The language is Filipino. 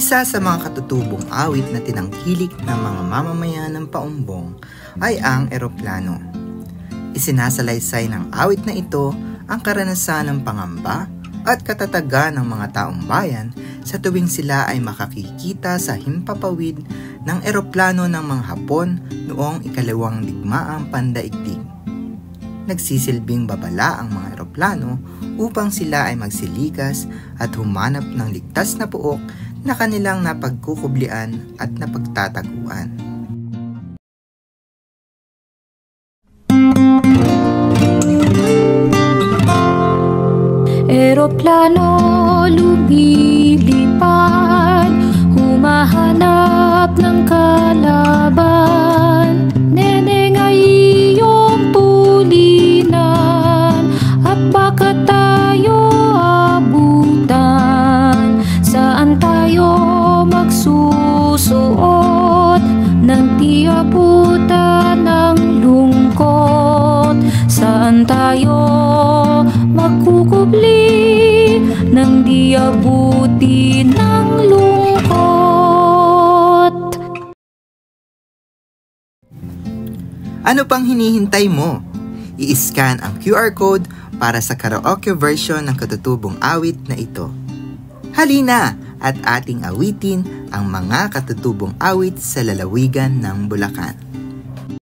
Isa sa mga katutubong awit na tinangkilik ng mga mamamayan ng Paumbong ay ang eroplano. Isinasalaysay ng awit na ito ang karanasan ng pangamba at katatagan ng mga taong bayan sa tuwing sila ay makakikita sa himpapawid ng eroplano ng mga Hapon noong ikalawang digmaang pandaigdig. Nagsisilbing babala ang mga eroplano upang sila ay magsilikas at humanap ng ligtas na puok na kanilang napagkukublian at napagtataguan. Eroplano lumilipad, humahanap ng kalaban. Neneng ay iyong tulinan, at baka tayo abutan. Saan tayo magsusuot ng di abutan ng lungkot? Saan tayo magkukubli nang di abuti ng lungkot? Ano pang hinihintay mo? I-scan ang QR code para sa karaoke version ng katutubong awit na ito. Halina at ating awitin ang mga katutubong awit sa lalawigan ng Bulacan.